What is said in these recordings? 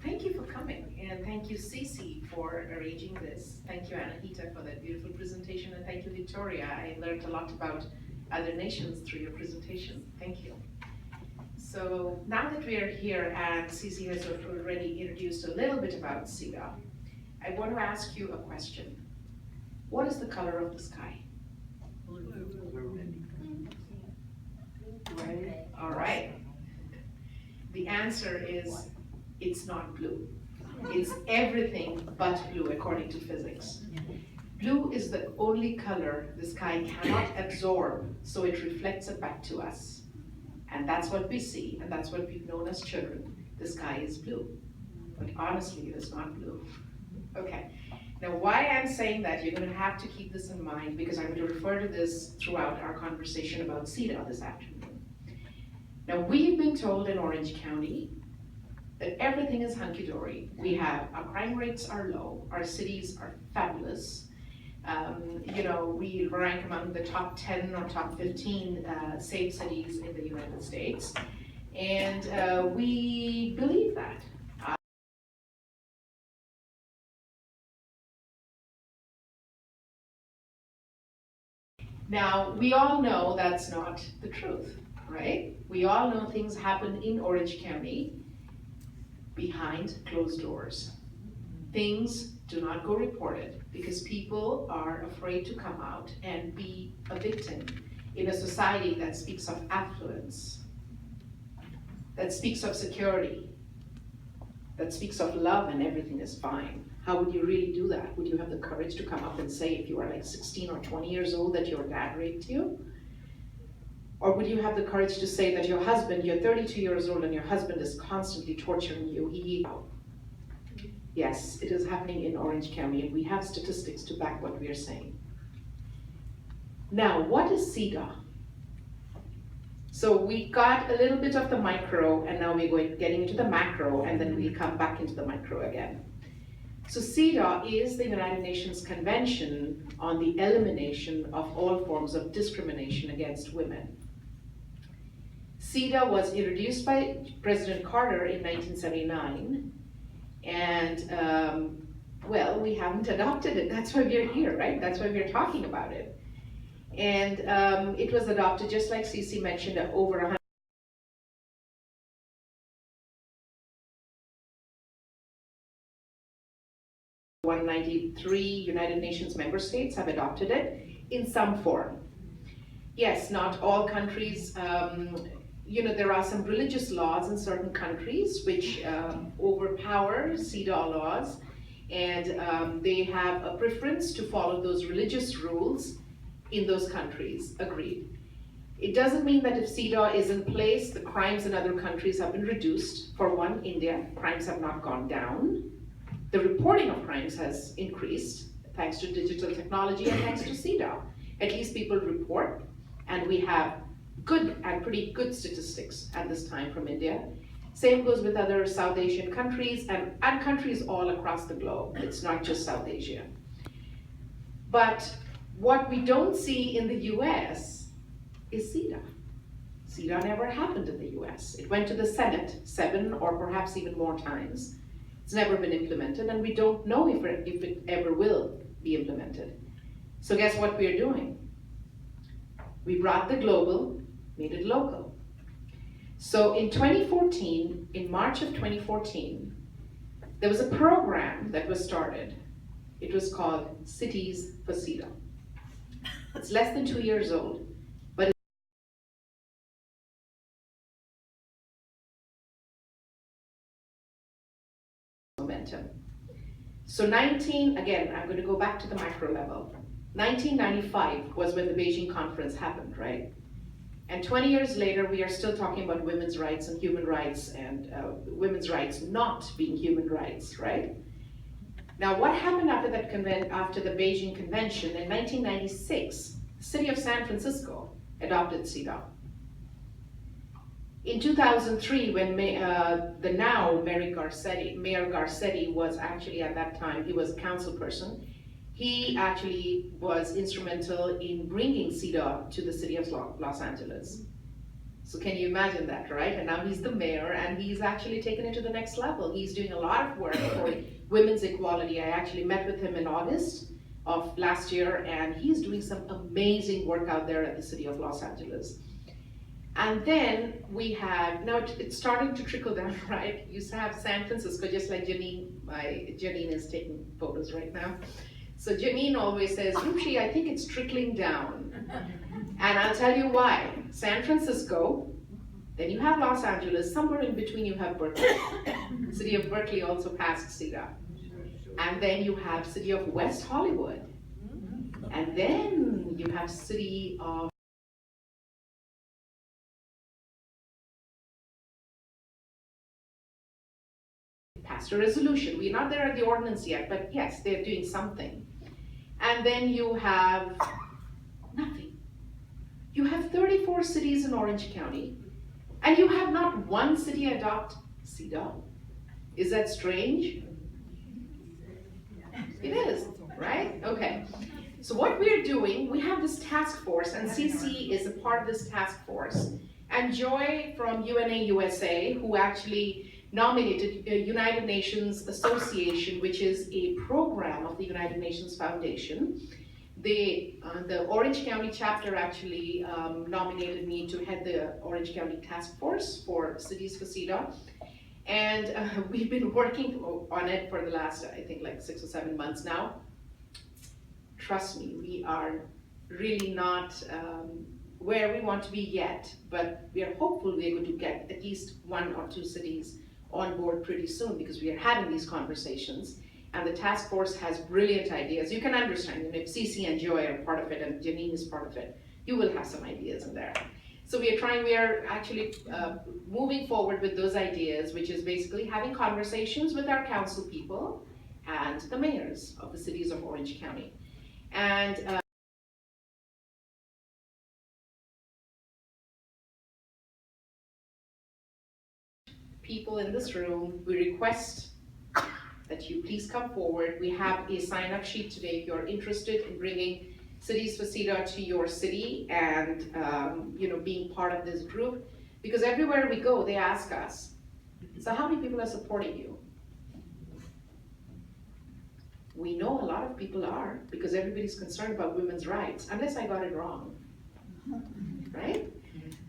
Thank you for coming, and thank you, Cece, for arranging this. Thank you, Anahita, for that beautiful presentation, and thank you, Victoria. I learned a lot about other nations through your presentation. Thank you. So now that we are here, and Cece has already introduced a little bit about CEDAW, I want to ask you a question. What is the color of the sky? All right. The answer is it's not blue. It's everything but blue according to physics. Blue is the only color the sky cannot absorb, so it reflects it back to us. And that's what we see, and that's what we've known as children. The sky is blue. But honestly, it is not blue. Okay. Now, why I'm saying that, you're going to have to keep this in mind because I'm going to refer to this throughout our conversation about CEDAW this afternoon. Now, we've been told in Orange County that everything is hunky-dory. Our crime rates are low, our cities are fabulous. We rank among the top 10 or top 15 safe cities in the United States. And we believe that. Now, we all know that's not the truth, right? We all know things happen in Orange County behind closed doors. Things do not go reported because people are afraid to come out and be a victim in a society that speaks of affluence, that speaks of security, that speaks of love and everything is fine. How would you really do that? Would you have the courage to come up and say, if you are like 16 or 20 years old, that your dad raped you? Or would you have the courage to say that your husband, you're 32 years old and your husband is constantly torturing you? Yes, it is happening in Orange County, and we have statistics to back what we are saying. Now, what is CEDAW? So we got a little bit of the micro, and now we're getting into the macro, and then we'll come back into the micro again. So CEDAW is the United Nations Convention on the Elimination of All Forms of Discrimination Against Women. CEDAW was introduced by President Carter in 1979, and well, we haven't adopted it. That's why we're here, right? That's why we're talking about it. And it was adopted, just like Cece mentioned, over 193 United Nations member states have adopted it in some form. Yes, not all countries, there are some religious laws in certain countries which overpower CEDAW laws, and they have a preference to follow those religious rules in those countries. Agreed. It doesn't mean that if CEDAW is in place, the crimes in other countries have been reduced. For one, India, crimes have not gone down. The reporting of crimes has increased thanks to digital technology and thanks to CEDAW. At least people report, and we have good and pretty good statistics at this time from India. Same goes with other South Asian countries and countries all across the globe. It's not just South Asia. But what we don't see in the US is CEDAW. CEDAW never happened in the US. It went to the Senate 7 or perhaps even more times. It's never been implemented, and we don't know if it ever will be implemented. So guess what we're doing? We brought the global, made it local. So in 2014, in March of 2014, there was a program that was started. It was called Cities for CEDAW. It's less than 2 years old, but it's momentum. So again, I'm going to go back to the macro level. 1995 was when the Beijing conference happened, right? And 20 years later, we are still talking about women's rights and human rights, and women's rights not being human rights, right? Now, what happened after the Beijing Convention? In 1996, the city of San Francisco adopted CEDAW. In 2003, when the now Mayor Garcetti was actually at that time, he was a council person, he actually was instrumental in bringing CEDAW to the city of Los Angeles. So can you imagine that, right? And now he's the mayor, and he's actually taken it to the next level. He's doing a lot of work for women's equality. I actually met with him in August of last year, and he's doing some amazing work out there at the city of Los Angeles. And then we have, now it's starting to trickle down, right? You have San Francisco, just like Janine is taking photos right now. So Janine always says, Ruchi, I think it's trickling down. And I'll tell you why. San Francisco, then you have Los Angeles, somewhere in between you have Berkeley. City of Berkeley also passed CEDAW. And then you have city of West Hollywood. And then you have city of passed a resolution. We're not there at the ordinance yet, but yes, they're doing something. And then you have nothing. You have 34 cities in Orange County, and you have not one city adopt CEDAW. Is that strange? It is, right? Okay. So what we're doing, we have this task force, and CC is a part of this task force. And Joy from USA, who actually nominated United Nations Association, which is a program of the United Nations Foundation. The Orange County chapter actually nominated me to head the Orange County Task Force for Cities for CEDAW. And we've been working on it for the last, I think, like 6 or 7 months now. Trust me, we are really not where we want to be yet, but we are hopeful we're going to get at least 1 or 2 cities on board pretty soon, because we are having these conversations. And the task force has brilliant ideas. You can understand, if Cece and Joy are part of it and Janine is part of it, you will have some ideas in there. So we are actually moving forward with those ideas, which is basically having conversations with our council people and the mayors of the cities of Orange County. And people in this room, we request that you please come forward. We have a sign-up sheet today if you're interested in bringing Cities for CEDAW to your city and being part of this group. Because everywhere we go, they ask us, so how many people are supporting you? We know a lot of people are, because everybody's concerned about women's rights, unless I got it wrong, right?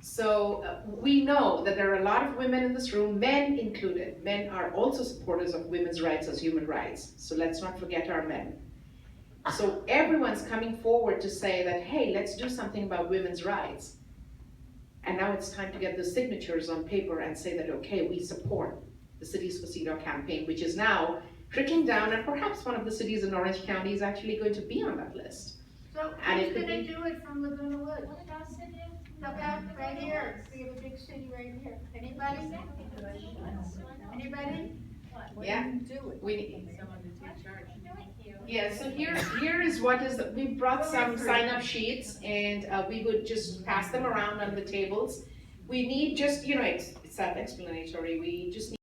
So we know that there are a lot of women in this room, men included. Men are also supporters of women's rights as human rights. So let's not forget our men. So everyone's coming forward to say that, hey, let's do something about women's rights. And now it's time to get the signatures on paper and say that, okay, we support the Cities for CEDAW campaign, which is now trickling down, and perhaps one of the cities in Orange County is actually going to be on that list. So and who's going to do it from Laguna Woods? Look out right here. We have a big city right here. Anybody? Anybody? Yeah. Do it. We need someone to take charge. Yeah, so here is what is, we brought some sign-up sheets, and we would just pass them around on the tables. We need just, it's self-explanatory, we just need